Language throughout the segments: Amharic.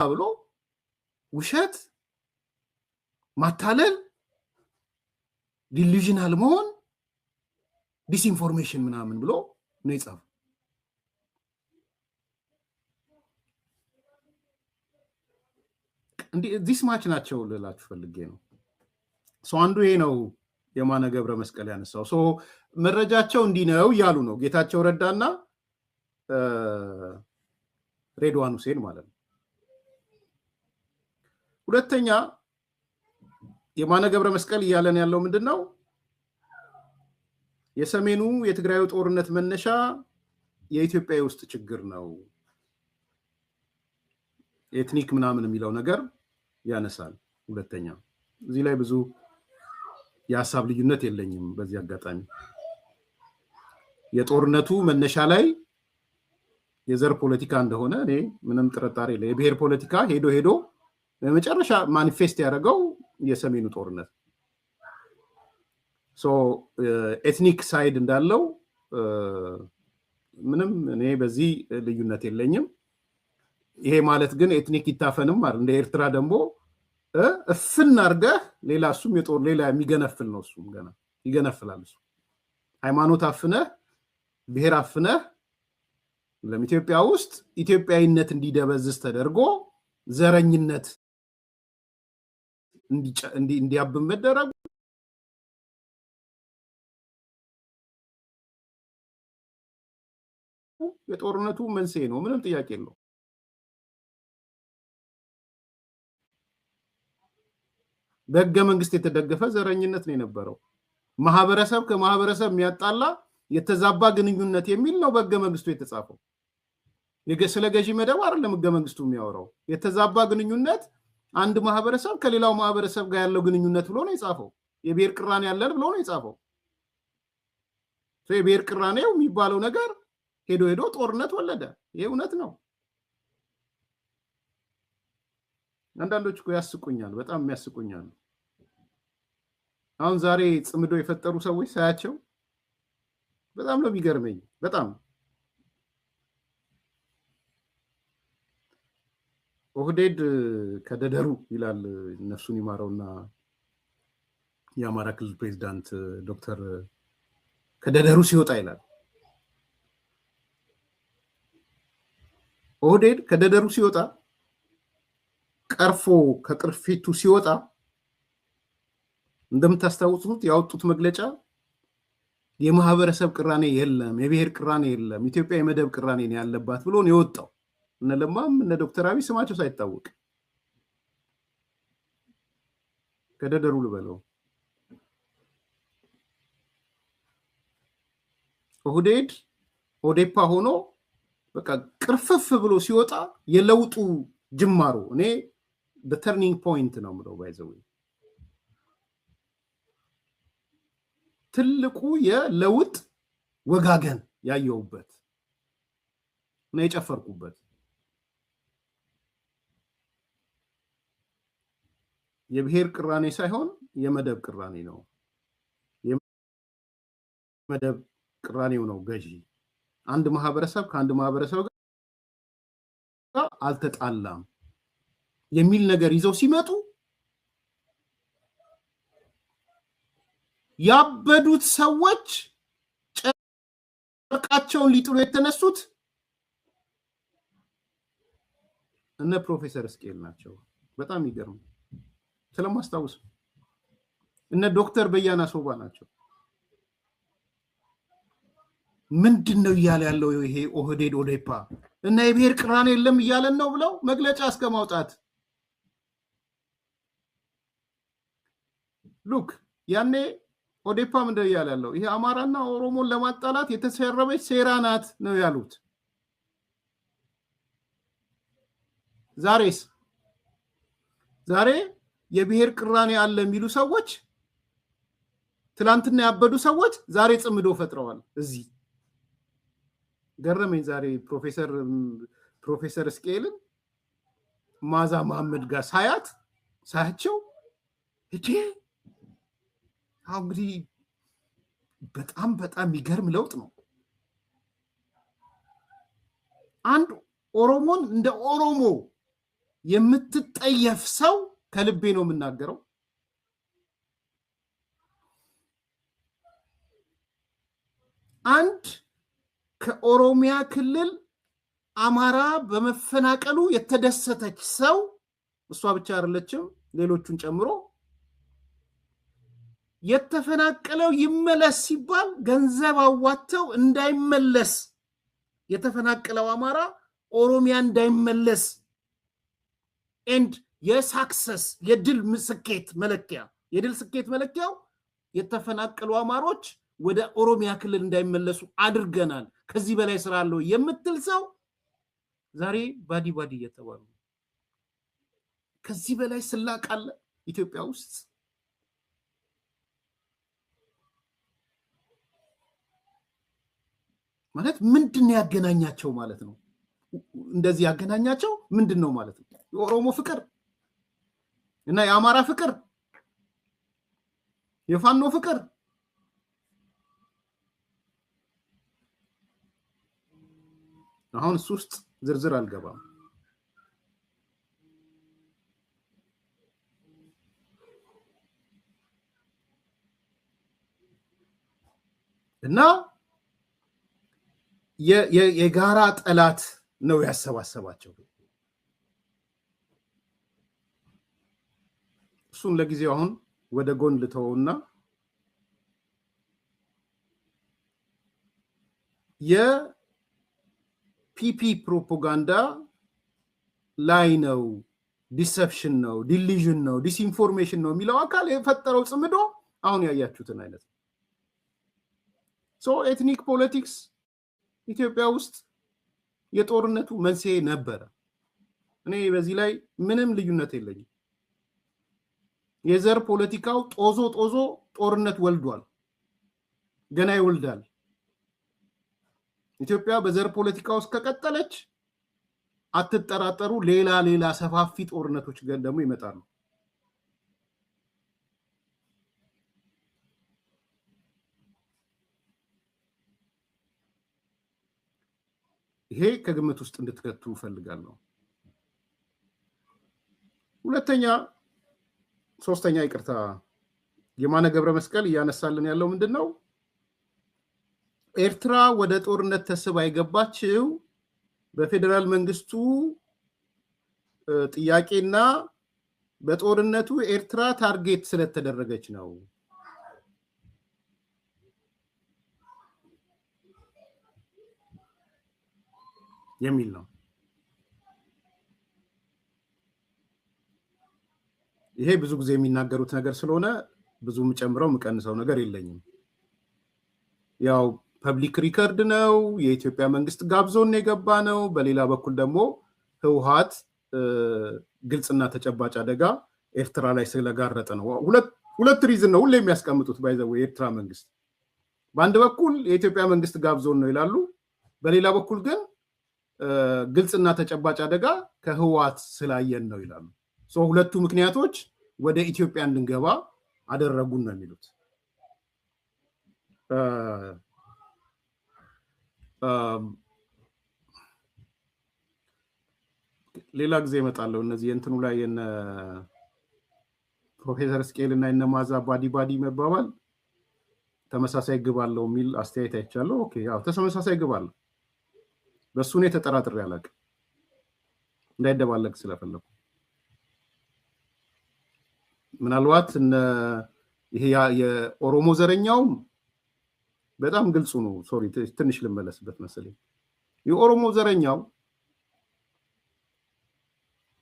ብሎ ውሸት ማታለል ዲሉዥናል መሆን ዲስኢንፎርሜሽን ምናምን ብሎ ነው የጻፈው። ዲስ ማች ናቸው ልላችሁ ፈልጌ ነው። አንዱ ይሄ ነው የማነ ገብረ መስቀል ያነሳው። መረጃቸው እንዲህ ነው እያሉ ነው ጌታቸው ረዳና ሬድዋን ሁሴን ማለት ነው። ሁለተኛ የማነ ገብረ መስቀል እያለን ያለው ምንድነው? የሰሜኑ የትግራዩ ጦርነት መነሻ የኢትዮጵያ ውስጥ ችግር ነው፣ ኤትኒክ ምናምን የሚለው ነገር ያነሳል። ሁለተኛ እዚህ ላይ ብዙ የሐሳብ ልዩነት የለኝም። በዚህ አጋጣሚ የጦርነቱ መነሻ ላይ የዘር ፖለቲካ እንደሆነ እኔ ምንም ጥርጣሬ የለ። የብሔር ፖለቲካ ሄዶ በመጨረሻ ማኒፌስት ያደረገው የሰሜኑ ጦርነት ኤትኒክ ሳይድ እንዳለው ምንም እኔ በዚህ ልዩነት የለኝም። ይሄ ማለት ግን ኤትኒክ ይታፈንም አይደል? እንደ ኤርትራ ደግሞ እፍን አድርገህ ሌላ እሱም የጦር ሌላ የሚገነፍል ነው። እሱም ገና ይገነፍላል። እሱ ሃይማኖት አፍነህ ብሔር አፍነህ ለኢትዮጵያ ውስጥ ኢትዮጵያዊነት እንዲደበዝዝ ተደርጎ ዘረኝነት እንዲያብብ መደረጉ የጦርነቱ መንስኤ ነው። ምንም ጥያቄ የለው። በህገ መንግስት የተደገፈ ዘረኝነት ነው የነበረው። ማህበረሰብ ከማህበረሰብ የሚያጣላ የተዛባ ግንኙነት የሚል ነው በህገ መንግስቱ የተጻፈው። ስለ ገዢ መደብ አይደለም ህገ መንግስቱ የሚያወራው። የተዛባ ግንኙነት አንድ ማህበረሰብ ከሌላው ማህበረሰብ ጋር ያለው ግንኙነት ብሎ ነው የጻፈው። የብሔር ቅራኔ ያለን ብሎ ነው የጻፈው። የብሔር ቅራኔው የሚባለው ነገር ሄዶ ጦርነት ወለደ። ይሄ እውነት ነው። አንዳንዶች እኮ ያስቁኛል፣ በጣም ያስቁኛል። አሁን ዛሬ ጽምዶ የፈጠሩ ሰዎች ሳያቸው በጣም ነው የሚገርመኝ። በጣም ኦህዴድ ከደደሩ ይላል ነፍሱን ይማረውና የአማራ ክልል ፕሬዝዳንት ዶክተር ከደደሩ ሲወጣ ይላል። ኦህዴድ ከደደሩ ሲወጣ ቀርፎ ከቅርፊቱ ሲወጣ እንደምታስታውሱት ያወጡት መግለጫ የማህበረሰብ ቅራኔ የለም፣ የብሔር ቅራኔ የለም፣ ኢትዮጵያ የመደብ ቅራኔ ነው ያለባት ብሎ ነው የወጣው። እነ ለማም እነ ዶክተር አብይ ስማቸው ሳይታወቅ ከደደሩ ልበለው። ኦህዴድ ኦዴፓ ሆኖ በቃ ቅርፍፍ ብሎ ሲወጣ የለውጡ ጅማሮ እኔ ተርኒንግ ፖይንት ነው ምለው ባይዘው ትልቁ የለውጥ ወጋገን ያየውበት ነው የጨፈርኩበት። የብሔር ቅራኔ ሳይሆን የመደብ ቅራኔ ነው። የመደብ ቅራኔው ነው ገዢ። አንድ ማህበረሰብ ከአንድ ማህበረሰብ ጋር አልተጣላም የሚል ነገር ይዘው ሲመጡ ያበዱት ሰዎች ጨርቃቸውን ሊጥሉ የተነሱት እነ ፕሮፌሰር እስቄል ናቸው። በጣም ይገርም ስለማስታውስ እነ ዶክተር በያና ሶባ ናቸው። ምንድነው እያለ ያለው ይሄ ኦህዴድ ኦዴፓ እና የብሔር ቅራኔ የለም እያለን ነው ብለው መግለጫ እስከ ማውጣት ሉክ ያኔ ኦዴፓ ምንድነው እያለ ያለው ይሄ አማራና ኦሮሞን ለማጣላት የተሰረበች ሴራ ናት ነው ያሉት። ዛሬ የብሔር ቅራኔ አለ የሚሉ ሰዎች ትላንትና ያበዱ ሰዎች ዛሬ ጽምዶ ፈጥረዋል። እዚህ ገረመኝ። ዛሬ ፕሮፌሰር እስቄልን ማዛ መሐመድ ጋር ሳያቸው እጄ እንግዲህ በጣም የሚገርም ለውጥ ነው። አንድ ኦሮሞን እንደ ኦሮሞ የምትጠየፍ ሰው ከልቤ ነው የምናገረው አንድ ከኦሮሚያ ክልል አማራ በመፈናቀሉ የተደሰተች ሰው እሷ ብቻ አይደለችም ሌሎቹን ጨምሮ የተፈናቀለው ይመለስ ሲባል ገንዘብ አዋተው እንዳይመለስ የተፈናቀለው አማራ ኦሮሚያ እንዳይመለስ and የሳክሰስ የድል ስኬት መለኪያው የተፈናቀሉ አማሮች ወደ ኦሮሚያ ክልል እንዳይመለሱ አድርገናል ከዚህ በላይ ስራ አለው የምትል ሰው ዛሬ ባዲ እየተባሉ ከዚህ በላይ ስላቃለ ኢትዮጵያ ውስጥ ማለት ምንድነው ያገናኛቸው ማለት ነው እንደዚህ ያገናኛቸው ምንድነው ማለት ነው የኦሮሞ ፍቅር እና የአማራ ፍቅር የፋኖ ፍቅር አሁን እሱ ውስጥ ዝርዝር አልገባም እና የጋራ ጠላት ነው ያሰባሰባቸው እሱን ለጊዜው አሁን ወደ ጎን ልተውና የፒፒ ፕሮፓጋንዳ ላይ ነው ዲሰፕሽን ነው ዲሊዥን ነው ዲስኢንፎርሜሽን ነው የሚለው አካል የፈጠረው ጽምዶ አሁን ያያችሁትን አይነት ሶ ኤትኒክ ፖለቲክስ ኢትዮጵያ ውስጥ የጦርነቱ መንስኤ ነበር እኔ በዚህ ላይ ምንም ልዩነት የለኝም የዘር ፖለቲካው ጦዞ ጦርነት ወልዷል ገና ይወልዳል ኢትዮጵያ በዘር ፖለቲካ ውስጥ ከቀጠለች አትጠራጠሩ ሌላ ሰፋፊ ጦርነቶች ደግሞ ይመጣሉ ይሄ ከግምት ውስጥ እንድትከቱ ፈልጋለሁ ሶስተኛ ይቅርታ የማነ ገብረ መስቀል ያነሳልን ያለው ምንድነው ኤርትራ ወደ ጦርነት ተስባ አይገባችው በፌደራል መንግስቱ ጥያቄና በጦርነቱ ኤርትራ ታርጌት ስለተደረገች ነው የሚል ነው ይሄ ብዙ ጊዜ የሚናገሩት ነገር ስለሆነ ብዙም ጨምረው መቀንሰው ነገር የለኝም ያው ፐብሊክ ሪከርድ ነው የኢትዮጵያ መንግስት ጋብዞን የገባ ነው በሌላ በኩል ደግሞ ህውሃት ግልጽና ተጨባጭ አደጋ ኤርትራ ላይ ስለጋረጠ ነው ሁለት ሪዝን ነው ሁሌ የሚያስቀምጡት ባይዘው የኤርትራ መንግስት በአንድ በኩል የኢትዮጵያ መንግስት ጋብዞን ነው ይላሉ በሌላ በኩል ግን ግልጽና ተጨባጭ አደጋ ከህዋት ስላየን ነው ይላሉ ሶ ሁለቱ ምክንያቶች ወደ ኢትዮጵያ እንድንገባ አደረጉን ነው የሚሉት ሌላ ጊዜ እመጣለሁ እነዚህ እንትኑ ላይ የነ ፕሮፌሰር ስኬል እና የነ ማዛ ባዲ መባባል ተመሳሳይ ግባለው የሚል አስተያየት አይቻለሁ ኦኬ ያው ተመሳሳይ ግባለው በሱ ነው ተጠራጥሬ ያላቅ እንዳይደባለቅ ስለፈለኩ ምናልባት ይሄ የኦሮሞ ዘረኛው በጣም ግልጽ ነው ሶሪ ትንሽ ልመለስበት መሰለኝ የኦሮሞ ዘረኛው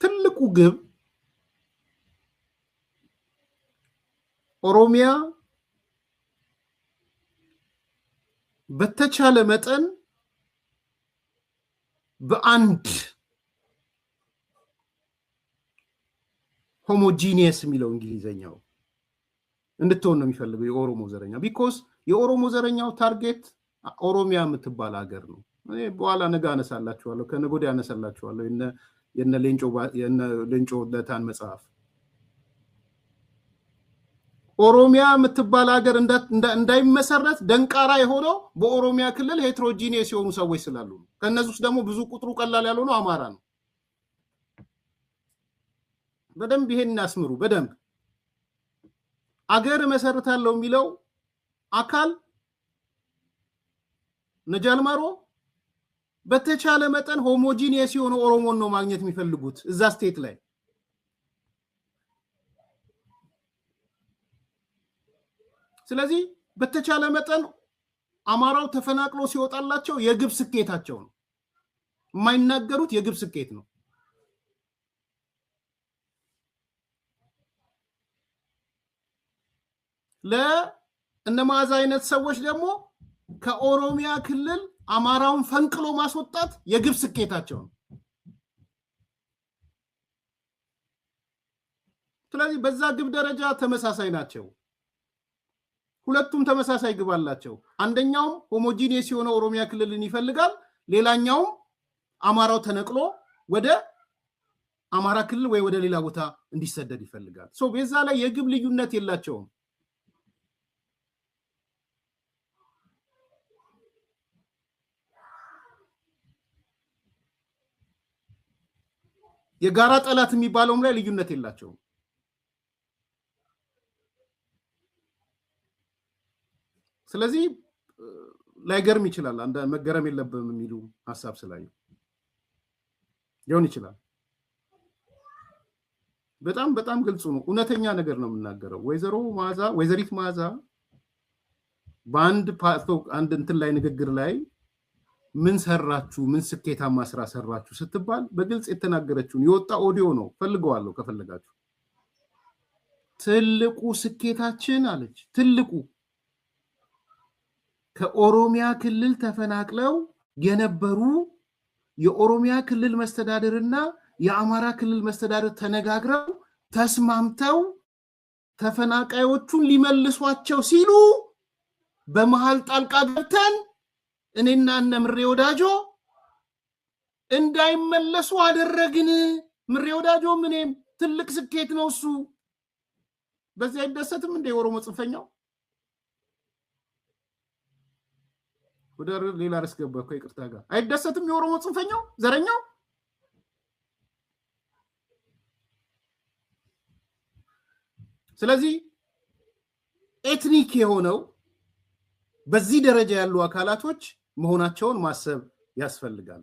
ትልቁ ግብ ኦሮሚያ በተቻለ መጠን በአንድ ሆሞጂኒየስ የሚለው እንግሊዘኛው እንድትሆን ነው የሚፈልገው የኦሮሞ ዘረኛው because የኦሮሞ ዘረኛው ታርጌት ኦሮሚያ የምትባል ሀገር ነው እኔ በኋላ ነገ አነሳላችኋለሁ ከነገ ወዲያ አነሳላችኋለሁ የነ ሌንጮ ለታን መጽሐፍ ኦሮሚያ የምትባል ሀገር እንዳይመሰረት ደንቃራ የሆነው በኦሮሚያ ክልል ሄትሮጂኒየስ የሆኑ ሰዎች ስላሉ ከነዚህ ውስጥ ደግሞ ብዙ ቁጥሩ ቀላል ያልሆነው አማራ ነው በደንብ ይሄን ያስምሩ። በደንብ አገር መሰረታለሁ የሚለው አካል ነጃልማሮ በተቻለ መጠን ሆሞጂኒየስ የሆነ ኦሮሞን ነው ማግኘት የሚፈልጉት እዛ ስቴት ላይ። ስለዚህ በተቻለ መጠን አማራው ተፈናቅሎ ሲወጣላቸው የግብ ስኬታቸው ነው። የማይናገሩት የግብ ስኬት ነው። ለእነማዛ አይነት ሰዎች ደግሞ ከኦሮሚያ ክልል አማራውን ፈንቅሎ ማስወጣት የግብ ስኬታቸው ነው። ስለዚህ በዛ ግብ ደረጃ ተመሳሳይ ናቸው። ሁለቱም ተመሳሳይ ግብ አላቸው። አንደኛው ሆሞጂኒየስ የሆነ ኦሮሚያ ክልልን ይፈልጋል፣ ሌላኛው አማራው ተነቅሎ ወደ አማራ ክልል ወይ ወደ ሌላ ቦታ እንዲሰደድ ይፈልጋል። በዛ ላይ የግብ ልዩነት የላቸውም። የጋራ ጠላት የሚባለውም ላይ ልዩነት የላቸውም። ስለዚህ ላይገርም ይችላል። አንድ መገረም የለብንም የሚሉ ሐሳብ ስላዩ ሊሆን ይችላል። በጣም በጣም ግልጽ ነው። እውነተኛ ነገር ነው የምናገረው። ወይዘሪት መዓዛ በአንድ አንድ እንትን ላይ ንግግር ላይ ምን ሰራችሁ፣ ምን ስኬታማ ስራ ሰራችሁ ስትባል በግልጽ የተናገረችውን የወጣ ኦዲዮ ነው። ፈልገዋለሁ ከፈለጋችሁ። ትልቁ ስኬታችን አለች፣ ትልቁ ከኦሮሚያ ክልል ተፈናቅለው የነበሩ የኦሮሚያ ክልል መስተዳድርና የአማራ ክልል መስተዳድር ተነጋግረው ተስማምተው ተፈናቃዮቹን ሊመልሷቸው ሲሉ በመሃል ጣልቃ ገብተን እኔና ምሬ ወዳጆ እንዳይመለሱ አደረግን። ምሬ ወዳጆ ምንም ትልቅ ስኬት ነው እሱ። በዚህ አይደሰትም እንደ የኦሮሞ ጽንፈኛው? ወደ ሌላ ርዕስ ገባ እኮ ይቅርታ ጋር አይደሰትም የኦሮሞ ጽንፈኛው ዘረኛው? ስለዚህ ኤትኒክ የሆነው በዚህ ደረጃ ያሉ አካላቶች መሆናቸውን ማሰብ ያስፈልጋል።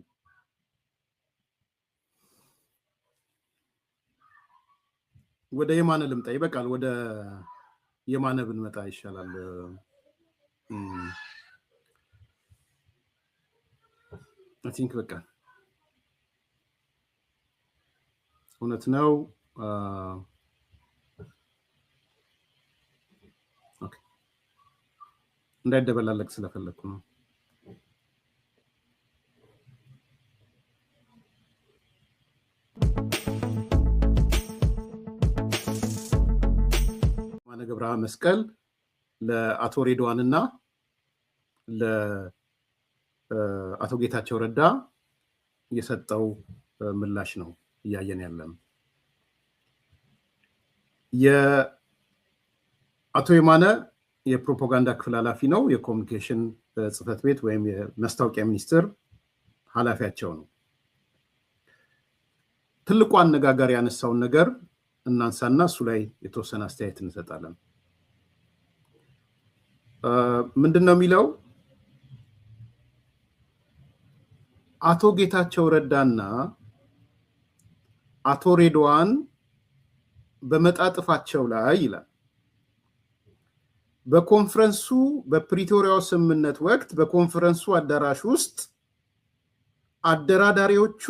ወደ የማነ ልምጣ። ይበቃል። ወደ የማነ ብንመጣ ይሻላል። I think በቃ እውነት ነው። ኦኬ እንዳይደበላለቅ ስለፈለኩ ነው። የማነ ገብረአብ መስቀል ለአቶ ሬድዋንና አቶ ጌታቸው ረዳ የሰጠው ምላሽ ነው እያየን ያለን። የአቶ የማነ የፕሮፓጋንዳ ክፍል ኃላፊ ነው። የኮሚኒኬሽን ጽህፈት ቤት ወይም የማስታወቂያ ሚኒስቴር ኃላፊያቸው ነው። ትልቁ አነጋጋሪ ያነሳውን ነገር እናንሳና እሱ ላይ የተወሰነ አስተያየት እንሰጣለን። ምንድነው የሚለው? አቶ ጌታቸው ረዳና አቶ ሬድዋን በመጣጥፋቸው ላይ ይላል በኮንፈረንሱ በፕሪቶሪያው ስምምነት ወቅት በኮንፈረንሱ አዳራሽ ውስጥ አደራዳሪዎቹ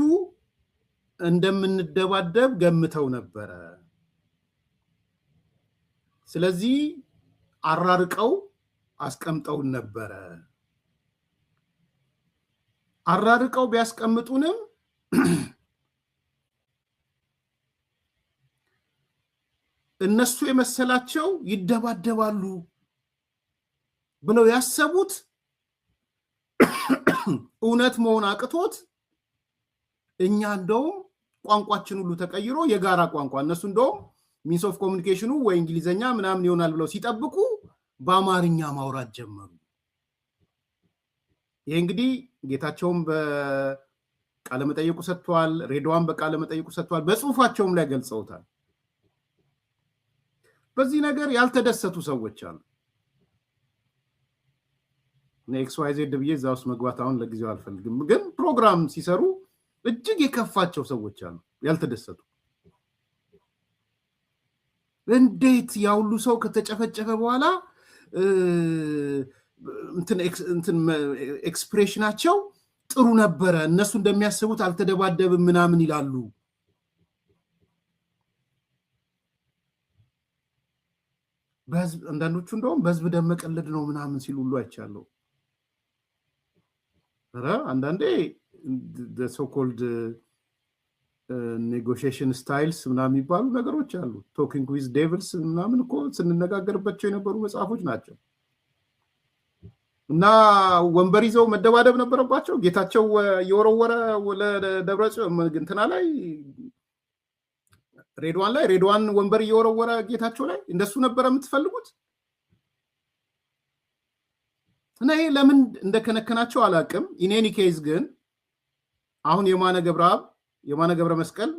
እንደምንደባደብ ገምተው ነበረ። ስለዚህ አራርቀው አስቀምጠውን ነበረ። አራርቀው ቢያስቀምጡንም እነሱ የመሰላቸው ይደባደባሉ ብለው ያሰቡት እውነት መሆን አቅቶት እኛ እንደውም ቋንቋችን ሁሉ ተቀይሮ የጋራ ቋንቋ እነሱ እንደውም ሚንስ ኦፍ ኮሚኒኬሽኑ ወይ እንግሊዘኛ ምናምን ይሆናል ብለው ሲጠብቁ በአማርኛ ማውራት ጀመሩ። ይሄ እንግዲህ ጌታቸውም በቃለ መጠይቁ ሰጥቷል፣ ሬድዋን በቃለ መጠይቁ ሰጥቷል፣ በጽሁፋቸውም ላይ ገልጸውታል። በዚህ ነገር ያልተደሰቱ ሰዎች አሉ። ኤክስ ዋይ ዜድ ብዬ እዛ ውስጥ መግባት አሁን ለጊዜው አልፈልግም፣ ግን ፕሮግራም ሲሰሩ እጅግ የከፋቸው ሰዎች አሉ፣ ያልተደሰቱ። እንዴት ያውሉ ሰው ከተጨፈጨፈ በኋላ እንትን ኤክስፕሬሽናቸው ጥሩ ነበረ፣ እነሱ እንደሚያስቡት አልተደባደብም ምናምን ይላሉ። አንዳንዶቹ እንደውም በህዝብ ደም መቀለድ ነው ምናምን ሲሉ ሁሉ አይቻለሁ። አንዳንዴ ሶ ኮልድ ኔጎሽዬሽን ስታይልስ ምናምን የሚባሉ ነገሮች አሉ። ቶኪንግ ዊዝ ዴቪልስ ምናምን እኮ ስንነጋገርባቸው የነበሩ መጽሐፎች ናቸው። እና ወንበር ይዘው መደባደብ ነበረባቸው። ጌታቸው የወረወረ ለደብረጽዮን እንትና ላይ ሬድዋን ወንበር እየወረወረ ጌታቸው ላይ እንደሱ ነበረ የምትፈልጉት? እና ይሄ ለምን እንደከነከናቸው አላቅም። ኢን ኤኒ ኬዝ ግን አሁን የማነ ገብረ መስቀል